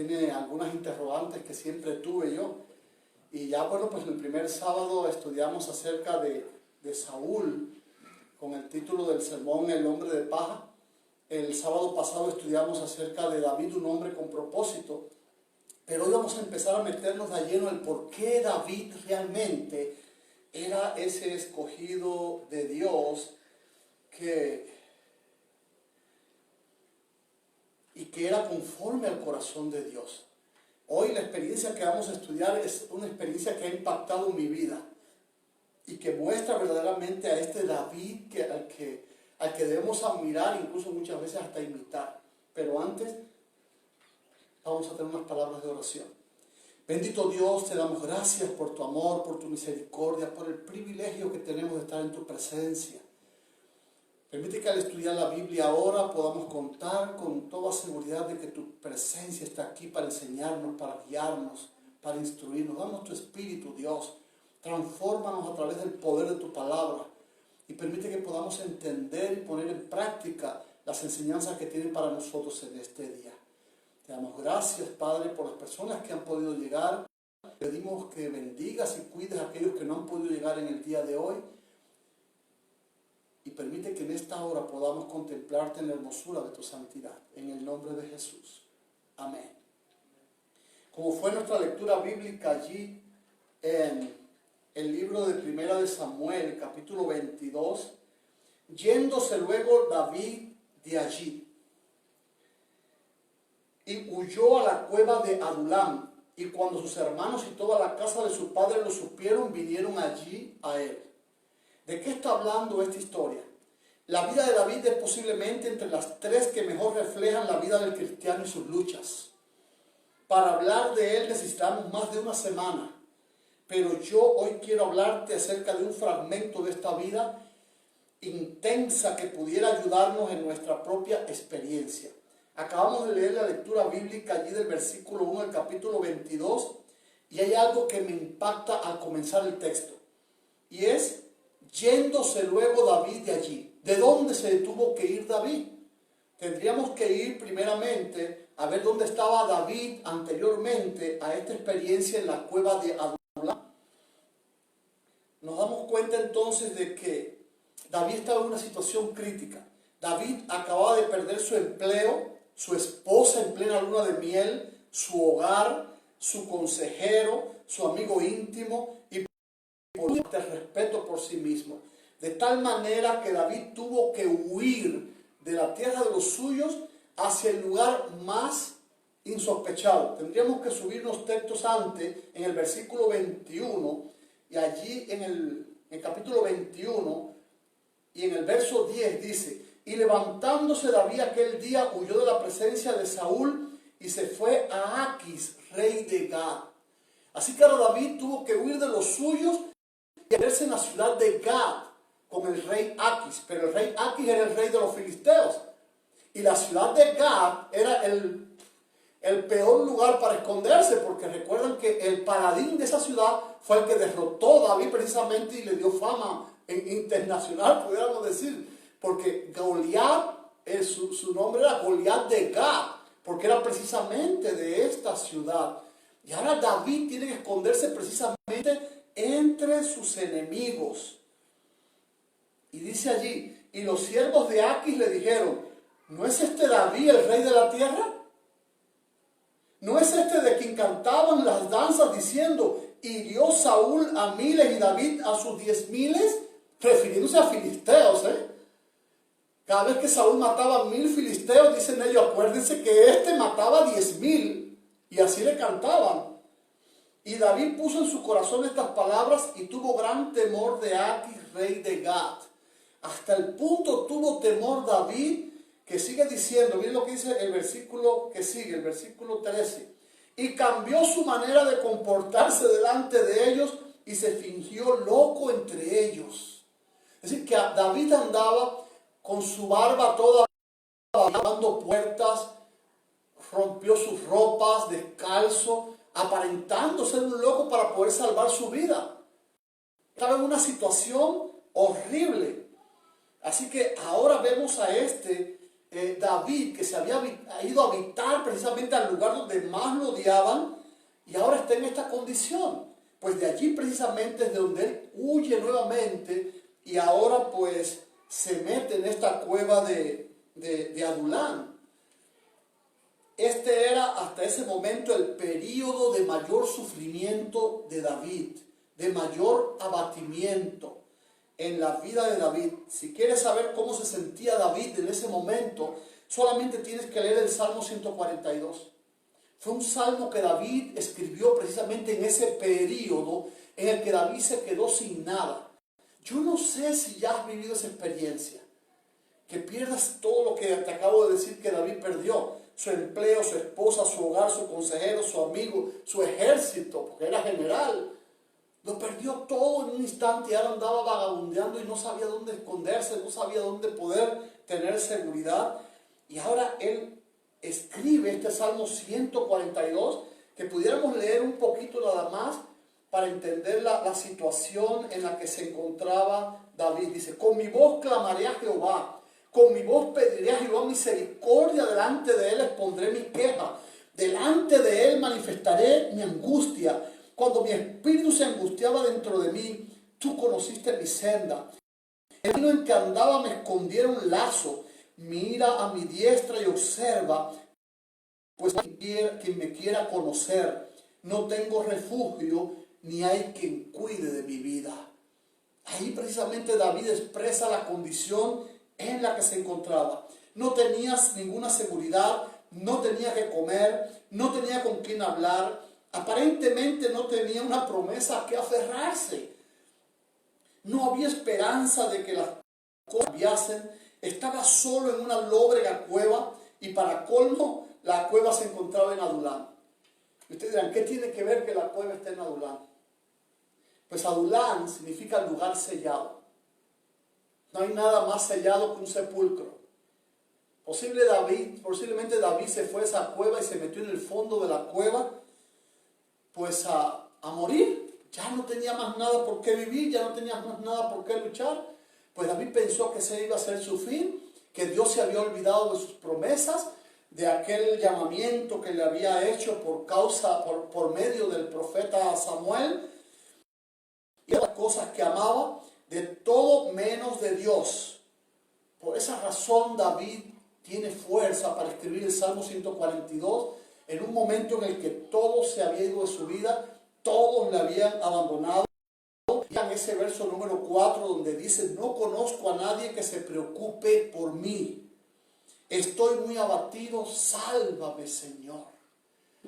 tiene algunas interrogantes que siempre tuve yo. Y ya, bueno, pues el primer sábado estudiamos acerca de Saúl, con el título del sermón El hombre de paja. El sábado pasado estudiamos acerca de David, un hombre con propósito. Pero hoy vamos a empezar a meternos de lleno en por qué David realmente era ese escogido de Dios y que era conforme al corazón de Dios. Hoy la experiencia que vamos a estudiar es una experiencia que ha impactado mi vida y que muestra verdaderamente a este David al que debemos admirar, incluso muchas veces hasta imitar. Pero antes vamos a tener unas palabras de oración. Bendito Dios, te damos gracias por tu amor, por tu misericordia, por el privilegio que tenemos de estar en tu presencia. Permite que al estudiar la Biblia ahora podamos contar con toda seguridad de que tu presencia está aquí para enseñarnos, para guiarnos, para instruirnos. Danos tu Espíritu, Dios. Transfórmanos a través del poder de tu palabra y permite que podamos entender y poner en práctica las enseñanzas que tienen para nosotros en este día. Te damos gracias, Padre, por las personas que han podido llegar. Pedimos que bendigas y cuides a aquellos que no han podido llegar en el día de hoy. Y permite que en esta hora podamos contemplarte en la hermosura de tu santidad. En el nombre de Jesús. Amén. Como fue nuestra lectura bíblica allí en el libro de Primera de Samuel, capítulo 22, yéndose luego David de allí, y huyó a la cueva de Adulam, y cuando sus hermanos y toda la casa de su padre lo supieron, vinieron allí a él. ¿De qué está hablando esta historia? La vida de David es posiblemente entre las tres que mejor reflejan la vida del cristiano y sus luchas. Para hablar de él necesitamos más de una semana, pero yo hoy quiero hablarte acerca de un fragmento de esta vida intensa que pudiera ayudarnos en nuestra propia experiencia. Acabamos de leer la lectura bíblica allí del versículo 1 del capítulo 22 y hay algo que me impacta al comenzar el texto. Y es, yéndose luego David de allí. ¿De dónde se tuvo que ir David? Tendríamos que ir primeramente a ver dónde estaba David anteriormente a esta experiencia en la cueva de Adulam. Nos damos cuenta entonces de que David estaba en una situación crítica. David acababa de perder su empleo, su esposa en plena luna de miel, su hogar, su consejero, su amigo íntimo y por el respeto por sí mismo. De tal manera que David tuvo que huir de la tierra de los suyos hacia el lugar más insospechado. Tendríamos que subir unos textos antes, en el versículo 21, y allí en el capítulo 21, y en el verso 10 dice, y levantándose David aquel día, huyó de la presencia de Saúl, y se fue a Aquis, rey de Gad. Así que ahora David tuvo que huir de los suyos y verse en la ciudad de Gad, con el rey Aquis. Pero el rey Aquis era el rey de los filisteos. Y la ciudad de Gad era el peor lugar para esconderse, porque recuerdan que el paladín de esa ciudad fue el que derrotó a David precisamente y le dio fama internacional, pudiéramos decir. Porque Goliat, su nombre era Goliat de Gad, porque era precisamente de esta ciudad. Y ahora David tiene que esconderse precisamente entre sus enemigos. Y dice allí, y los siervos de Aquis le dijeron, ¿no es este David el rey de la tierra? ¿No es este de quien cantaban las danzas diciendo, hirió Saúl a miles y David a sus 10,000? Refiriéndose a filisteos, Cada vez que Saúl mataba a 1,000 filisteos, dicen ellos, acuérdense que este mataba 10,000. Y así le cantaban. Y David puso en su corazón estas palabras y tuvo gran temor de Aquis, rey de Gad. Hasta el punto tuvo temor David, que sigue diciendo, miren lo que dice el versículo que sigue, el versículo 13. Y cambió su manera de comportarse delante de ellos y se fingió loco entre ellos. Es decir, que David andaba con su barba toda, dando puertas, rompió sus ropas, descalzo, aparentando ser un loco para poder salvar su vida. Estaba en una situación horrible. Así que ahora vemos a este David, que se había ido a habitar precisamente al lugar donde más lo odiaban, y ahora está en esta condición. Pues de allí precisamente es de donde él huye nuevamente y ahora pues se mete en esta cueva de Adulán. Este era hasta ese momento el período de mayor sufrimiento de David, de mayor abatimiento en la vida de David. Si quieres saber cómo se sentía David en ese momento, solamente tienes que leer el Salmo 142. Fue un salmo que David escribió precisamente en ese periodo en el que David se quedó sin nada. Yo no sé si ya has vivido esa experiencia, que pierdas todo lo que te acabo de decir que David perdió. Su empleo, su esposa, su hogar, su consejero, su amigo, su ejército, porque era general. Lo perdió todo en un instante y ahora andaba vagabundeando y no sabía dónde esconderse, no sabía dónde poder tener seguridad. Y ahora él escribe este Salmo 142, que pudiéramos leer un poquito nada más para entender la situación en la que se encontraba David. Dice: con mi voz clamaré a Jehová, con mi voz pediré a Jehová misericordia, delante de él expondré mi queja, delante de él manifestaré mi angustia. Cuando mi espíritu se angustiaba dentro de mí, tú conociste mi senda. El camino en que andaba me escondiera un lazo. Mira a mi diestra y observa, pues quien me quiera conocer. No tengo refugio, ni hay quien cuide de mi vida. Ahí precisamente David expresa la condición en la que se encontraba. No tenía ninguna seguridad, no tenía que comer, no tenía con quién hablar, aparentemente no tenía una promesa a que aferrarse. No había esperanza de que las cosas cambiasen. Estaba solo en una lóbrega cueva y para colmo la cueva se encontraba en Adulán. Y ustedes dirán, ¿qué tiene que ver que la cueva esté en Adulán? Pues Adulán significa lugar sellado. No hay nada más sellado que un sepulcro. Posiblemente David se fue a esa cueva y se metió en el fondo de la cueva, pues a morir. Ya no tenía más nada por qué vivir, ya no tenía más nada por qué luchar. Pues David pensó que ese iba a ser su fin, que Dios se había olvidado de sus promesas, de aquel llamamiento que le había hecho por medio del profeta Samuel, y las cosas que amaba, de todo menos de Dios. Por esa razón David tiene fuerza para escribir el Salmo 142 en un momento en el que todo se había ido de su vida, todos le habían abandonado. En ese verso número 4 donde dice: no conozco a nadie que se preocupe por mí. Estoy muy abatido, sálvame, Señor.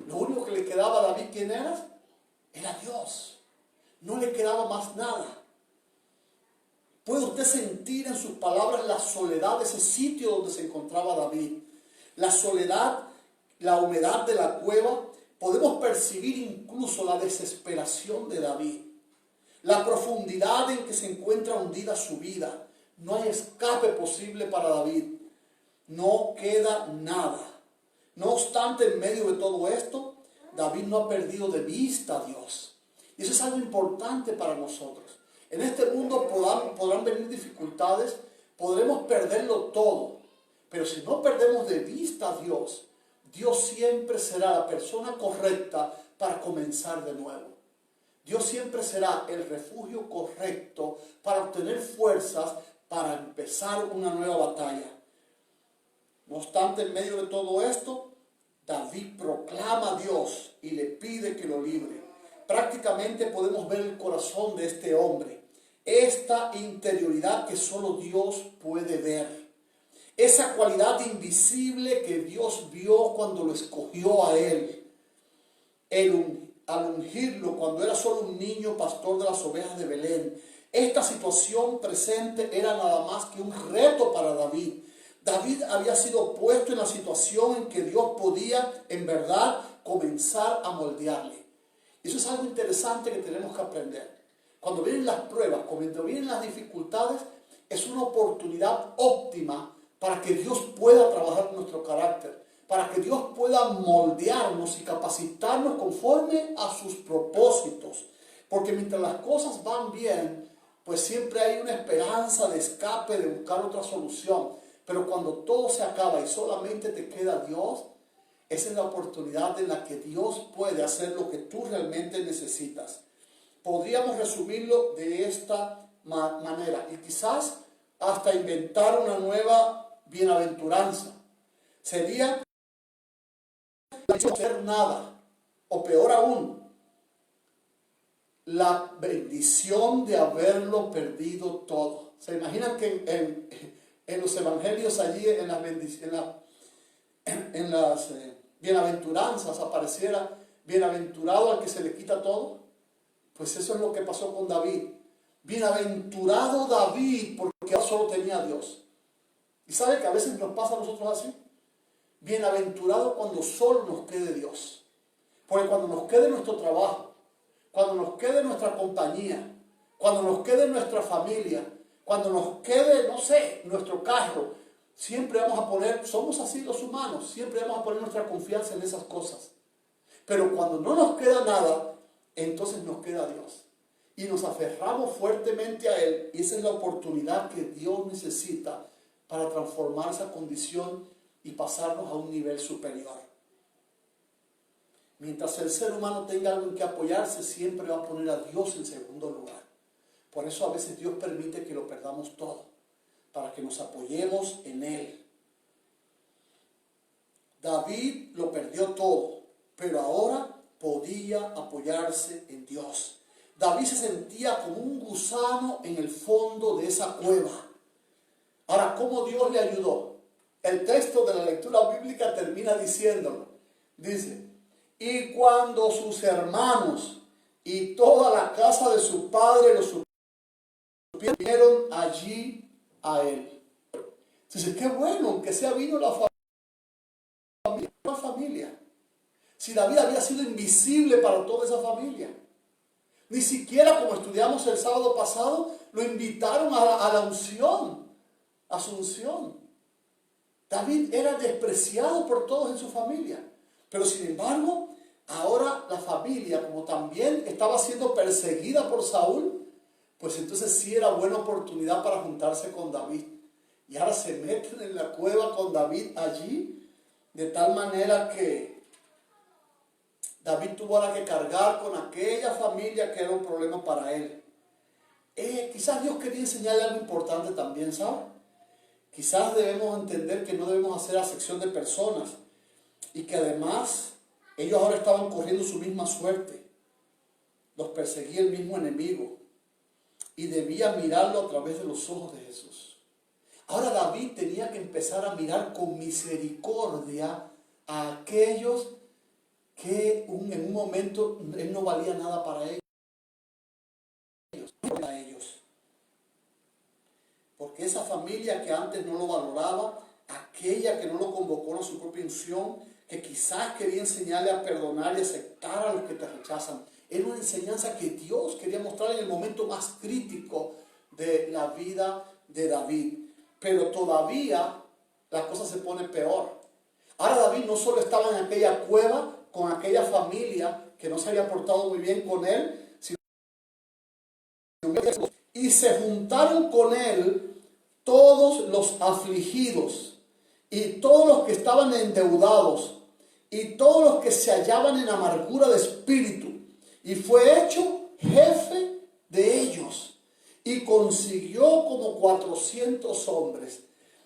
Lo único que le quedaba a David, ¿quién era? Era Dios. No le quedaba más nada. ¿Puede usted sentir en sus palabras la soledad de ese sitio donde se encontraba David? La soledad, la humedad de la cueva. Podemos percibir incluso la desesperación de David. La profundidad en que se encuentra hundida su vida. No hay escape posible para David. No queda nada. No obstante, en medio de todo esto, David no ha perdido de vista a Dios. Y eso es algo importante para nosotros. En este mundo podrán venir dificultades, podremos perderlo todo. Pero si no perdemos de vista a Dios, Dios siempre será la persona correcta para comenzar de nuevo. Dios siempre será el refugio correcto para obtener fuerzas para empezar una nueva batalla. No obstante, en medio de todo esto, David proclama a Dios y le pide que lo libre. Prácticamente podemos ver el corazón de este hombre, esta interioridad que solo Dios puede ver, esa cualidad invisible que Dios vio cuando lo escogió a él, al ungirlo cuando era solo un niño pastor de las ovejas de Belén. Esta situación presente era nada más que un reto para David. David había sido puesto en la situación en que Dios podía en verdad comenzar a moldearle. Eso es algo interesante que tenemos que aprender. Cuando vienen las pruebas, cuando vienen las dificultades, es una oportunidad óptima para que Dios pueda trabajar nuestro carácter, para que Dios pueda moldearnos y capacitarnos conforme a sus propósitos. Porque mientras las cosas van bien, pues siempre hay una esperanza de escape, de buscar otra solución. Pero cuando todo se acaba y solamente te queda Dios, esa es la oportunidad en la que Dios puede hacer lo que tú realmente necesitas. Podríamos resumirlo de esta manera y quizás hasta inventar una nueva bienaventuranza. Sería no hacer nada, o peor aún, la bendición de haberlo perdido todo. ¿Se imaginan que en los evangelios allí, en las bienaventuranzas apareciera bienaventurado al que se le quita todo? Pues eso es lo que pasó con David. Bienaventurado David porque él solo tenía a Dios. ¿Y sabe que a veces nos pasa a nosotros así? Bienaventurado cuando solo nos quede Dios. Porque cuando nos quede nuestro trabajo, cuando nos quede nuestra compañía, cuando nos quede nuestra familia, cuando nos quede, no sé, nuestro carro, siempre vamos a poner, somos así los humanos, siempre vamos a poner nuestra confianza en esas cosas. Pero cuando no nos queda nada, entonces nos queda Dios. Y nos aferramos fuertemente a Él. Y esa es la oportunidad que Dios necesita para transformar esa condición y pasarnos a un nivel superior. Mientras el ser humano tenga algo en que apoyarse, siempre va a poner a Dios en segundo lugar. Por eso a veces Dios permite que lo perdamos todo, para que nos apoyemos en Él. David lo perdió todo, pero ahora podía apoyarse en Dios. David se sentía como un gusano en el fondo de esa cueva. Ahora, ¿cómo Dios le ayudó? El texto de la lectura bíblica termina diciéndolo. Dice, y cuando sus hermanos y toda la casa de su padre lo supieron allí a él. Entonces, qué bueno que sea vino la familia. Si David había sido invisible para toda esa familia. Ni siquiera, como estudiamos el sábado pasado, lo invitaron a la unción, a su unción. David era despreciado por todos en su familia. Pero sin embargo, ahora la familia, como también estaba siendo perseguida por Saúl, pues entonces sí era buena oportunidad para juntarse con David. Y ahora se meten en la cueva con David allí, de tal manera que David tuvo ahora que cargar con aquella familia que era un problema para él. Quizás Dios quería enseñarle algo importante también, ¿sabe? Quizás debemos entender que no debemos hacer acepción de personas y que además ellos ahora estaban corriendo su misma suerte. Los perseguía el mismo enemigo y debía mirarlo a través de los ojos de Jesús. Ahora David tenía que empezar a mirar con misericordia a aquellos que en un momento él no valía nada para ellos. Porque esa familia que antes no lo valoraba, aquella que no lo convocó a su propia unción, que quizás quería enseñarle a perdonar y aceptar a los que te rechazan, era una enseñanza que Dios quería mostrar en el momento más crítico de la vida de David. Pero todavía la cosa se pone peor. Ahora David no solo estaba en aquella cueva con aquella familia que no se había portado muy bien con él, sino y se juntaron con él todos los afligidos y todos los que estaban endeudados y todos los que se hallaban en amargura de espíritu, y fue hecho jefe de ellos y consiguió como 400 hombres.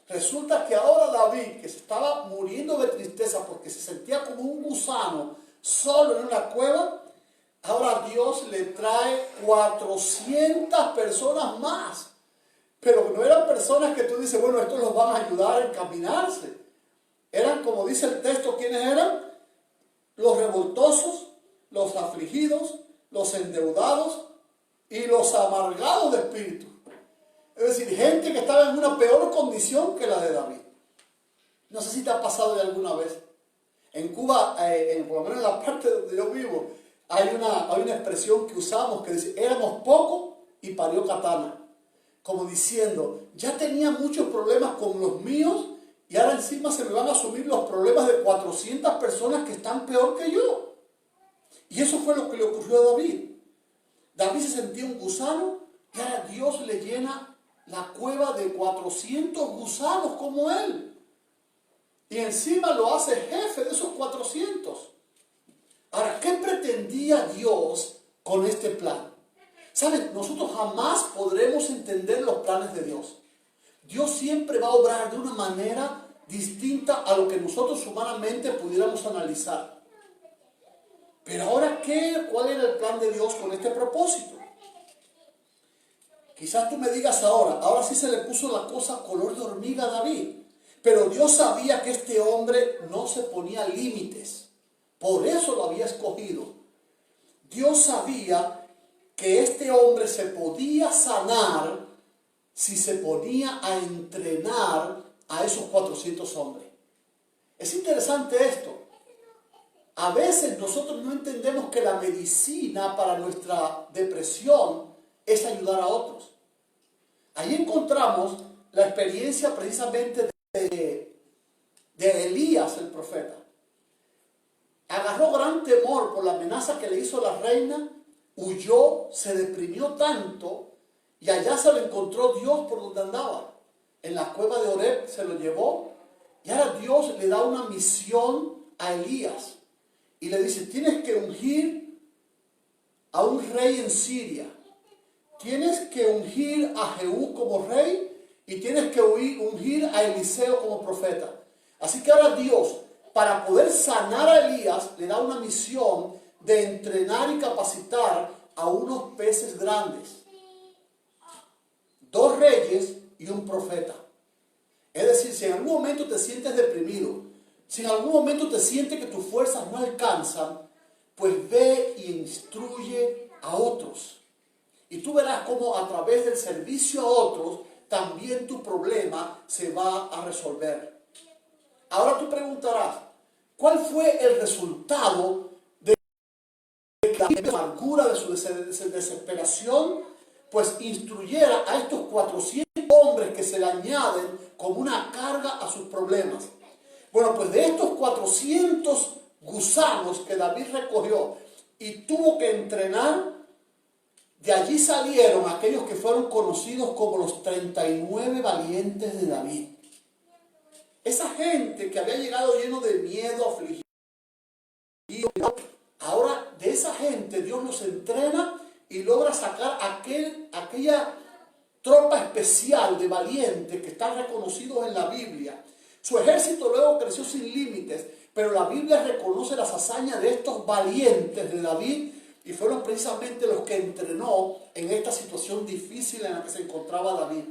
Resulta que ahora David, que se estaba muriendo de tristeza porque se sentía como un gusano solo en una cueva, ahora Dios le trae 400 personas más. Pero no eran personas que tú dices, bueno, estos los van a ayudar a encaminarse. Eran, como dice el texto, ¿quiénes eran? Los revoltosos, los afligidos, los endeudados y los amargados de espíritu. Es decir, gente que estaba en una peor condición que la de David. No sé si te ha pasado de alguna vez. En Cuba, por lo menos en la parte donde yo vivo, hay una expresión que usamos que dice, éramos pocos y parió katana. Como diciendo, ya tenía muchos problemas con los míos y ahora encima se me van a asumir los problemas de 400 personas que están peor que yo. Y eso fue lo que le ocurrió a David. David se sentía un gusano y ahora Dios le llena la cueva de 400 gusanos como él. Y encima lo hace jefe de esos 400. Ahora, ¿qué pretendía Dios con este plan? ¿Saben? Nosotros jamás podremos entender los planes de Dios. Dios siempre va a obrar de una manera distinta a lo que nosotros humanamente pudiéramos analizar. Pero ahora, ¿cuál era el plan de Dios con este propósito? Quizás tú me digas ahora sí se le puso la cosa color de hormiga a David. Pero Dios sabía que este hombre no se ponía límites. Por eso lo había escogido. Dios sabía que este hombre se podía sanar si se ponía a entrenar a esos 400 hombres. Es interesante esto. A veces nosotros no entendemos que la medicina para nuestra depresión es ayudar a otros. Ahí encontramos la experiencia precisamente de Elías el profeta. Agarró gran temor por la amenaza que le hizo la reina, huyó, se deprimió tanto y allá se lo encontró Dios por donde andaba. En la cueva de Oreb se lo llevó y ahora Dios le da una misión a Elías y le dice: tienes que ungir a un rey en Siria, tienes que ungir a Jehú como rey y tienes que ungir a Eliseo como profeta. Así que ahora Dios, para poder sanar a Elías, le da una misión de entrenar y capacitar a unos peces grandes, 2 reyes y un profeta. Es decir, si en algún momento te sientes deprimido, si en algún momento te sientes que tus fuerzas no alcanzan, pues ve y instruye a otros. Y tú verás cómo a través del servicio a otros, también tu problema se va a resolver. Ahora tú preguntarás, ¿cuál fue el resultado de la amargura, de su desesperación? Pues instruyera a estos 400 hombres que se le añaden como una carga a sus problemas. Bueno, pues de estos 400 gusanos que David recogió y tuvo que entrenar, de allí salieron aquellos que fueron conocidos como los 39 valientes de David. Esa gente que había llegado lleno de miedo, afligido, ahora de esa gente Dios los entrena y logra sacar aquella tropa especial de valientes que están reconocidos en la Biblia. Su ejército luego creció sin límites, pero la Biblia reconoce las hazañas de estos valientes de David y fueron precisamente los que entrenó en esta situación difícil en la que se encontraba David.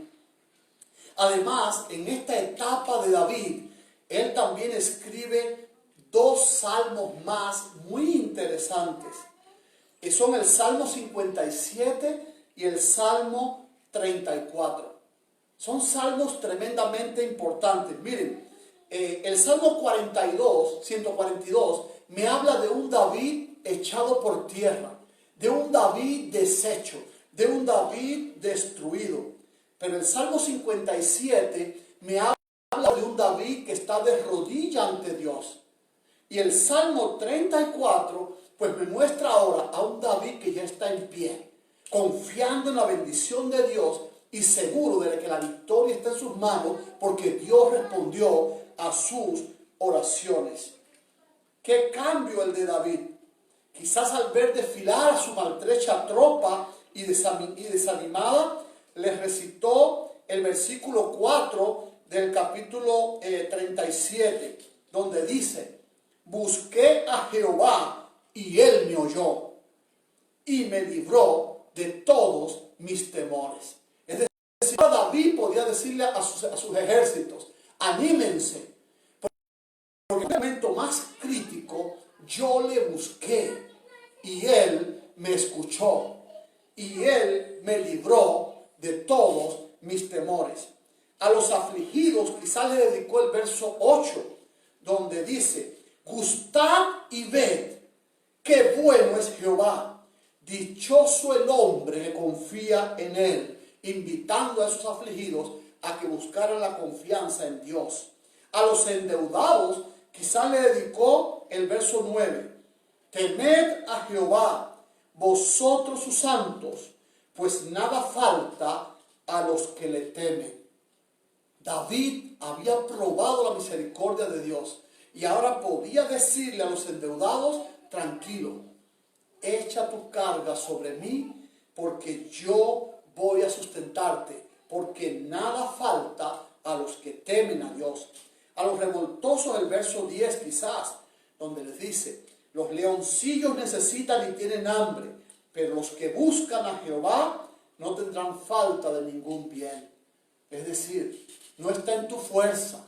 Además, en esta etapa de David, él también escribe 2 salmos más muy interesantes, que son el Salmo 57 y el Salmo 34. Son salmos tremendamente importantes. Miren, el Salmo 142, me habla de un David echado por tierra, de un David deshecho, de un David destruido. Pero el Salmo 57 me habla de un David que está de rodilla ante Dios. Y el Salmo 34, pues me muestra ahora a un David que ya está en pie, confiando en la bendición de Dios y seguro de que la victoria está en sus manos porque Dios respondió a sus oraciones. ¿Qué cambio el de David? Quizás al ver desfilar a su maltrecha tropa y desanimada, les recitó el versículo 4 del capítulo 37, donde dice: busqué a Jehová y él me oyó y me libró de todos mis temores. Es decir, David podía decirle a sus ejércitos: anímense, porque en el momento más crítico yo le busqué y él me escuchó y él me libró de todos mis temores. A los afligidos quizás le dedicó el verso 8, donde dice: gustad y ved qué bueno es Jehová, dichoso el hombre que confía en él, invitando a esos afligidos a que buscaran la confianza en Dios. A los endeudados quizás le dedicó el verso 9: temed a Jehová, vosotros sus santos, pues nada falta a los que le temen. David había probado la misericordia de Dios y ahora podía decirle a los endeudados: tranquilo, echa tu carga sobre mí, porque yo voy a sustentarte, porque nada falta a los que temen a Dios. A los revoltosos del verso 10 quizás, donde les dice: los leoncillos necesitan y tienen hambre, pero los que buscan a Jehová no tendrán falta de ningún bien. Es decir, no está en tu fuerza,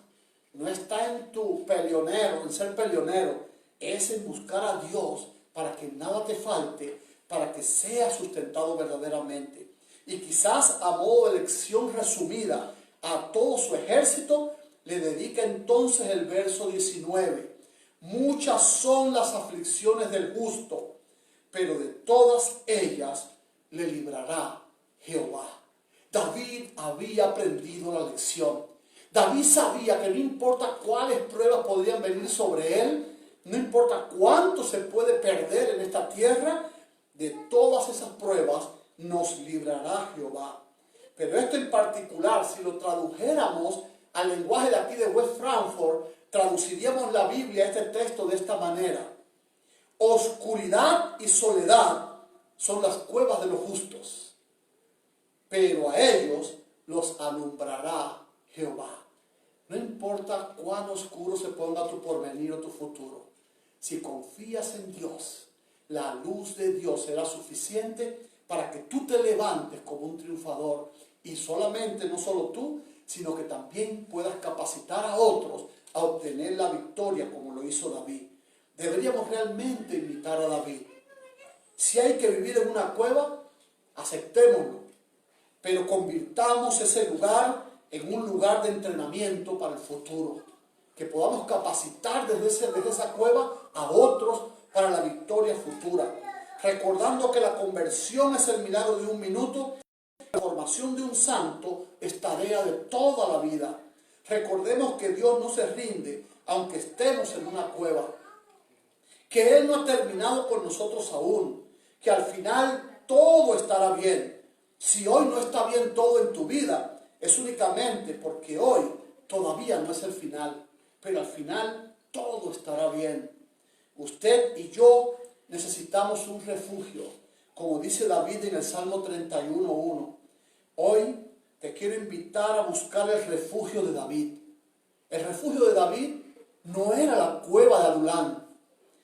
no está en tu peleonero, en ser peleonero, es en buscar a Dios para que nada te falte, para que seas sustentado verdaderamente. Y quizás a modo de lección resumida a todo su ejército, le dedica entonces el verso 19. Muchas son las aflicciones del justo, pero de todas ellas le librará Jehová. David había aprendido la lección. David sabía que no importa cuáles pruebas podrían venir sobre él, no importa cuánto se puede perder en esta tierra, de todas esas pruebas nos librará Jehová. Pero esto en particular, si lo tradujéramos al lenguaje de aquí de West Frankfurt, traduciríamos la Biblia, este texto, de esta manera: oscuridad y soledad son las cuevas de los justos, pero a ellos los alumbrará Jehová. No importa cuán oscuro se ponga tu porvenir o tu futuro, si confías en Dios, la luz de Dios será suficiente para que tú te levantes como un triunfador, y solamente, no solo tú, sino que también puedas capacitar a otros a obtener la victoria como lo hizo David. Deberíamos realmente imitar a David. Si hay que vivir en una cueva, aceptémoslo, pero convirtamos ese lugar en un lugar de entrenamiento para el futuro, que podamos capacitar desde esa cueva a otros para la victoria futura, recordando que la conversión es el milagro de un minuto, la formación de un santo es tarea de toda la vida. Recordemos que Dios no se rinde aunque estemos en una cueva, que Él no ha terminado con nosotros aún, que al final todo estará bien. Si hoy no está bien todo en tu vida, es únicamente porque hoy todavía no es el final, pero al final todo estará bien. Usted y yo necesitamos un refugio, como dice David en el Salmo 31:1. Hoy te quiero invitar a buscar el refugio de David. El refugio de David no era la cueva de Adulán.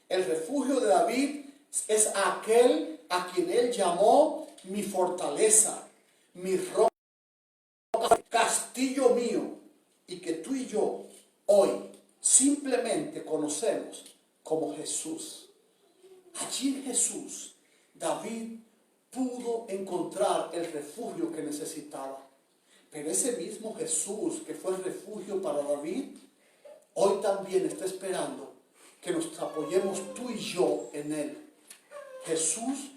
El refugio de David es aquel a quien él llamó mi fortaleza, mi roca, castillo mío, y que tú y yo hoy simplemente conocemos como Jesús. Allí en Jesús, David pudo encontrar el refugio que necesitaba. Pero ese mismo Jesús que fue el refugio para David, hoy también está esperando que nos apoyemos tú y yo en Él. Jesús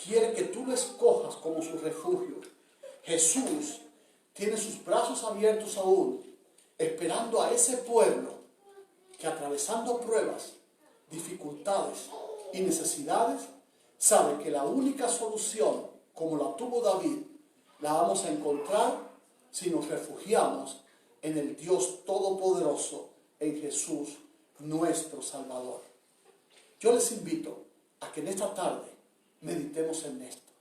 quiere que tú lo escojas como su refugio. Jesús tiene sus brazos abiertos aún, esperando a ese pueblo que, atravesando pruebas, dificultades y necesidades, sabe que la única solución, como la tuvo David, la vamos a encontrar si nos refugiamos en el Dios Todopoderoso, en Jesús, nuestro Salvador. Yo les invito a que en esta tarde meditemos en esto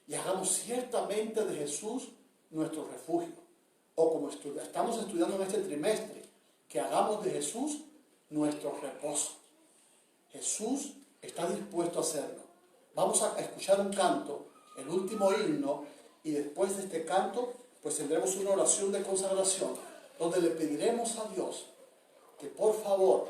y hagamos ciertamente de Jesús nuestro refugio. O como estamos estudiando en este trimestre, que hagamos de Jesús nuestro reposo. Jesús está dispuesto a hacerlo. Vamos a escuchar un canto, el último himno, y después de este canto, pues tendremos una oración de consagración, donde le pediremos a Dios que por favor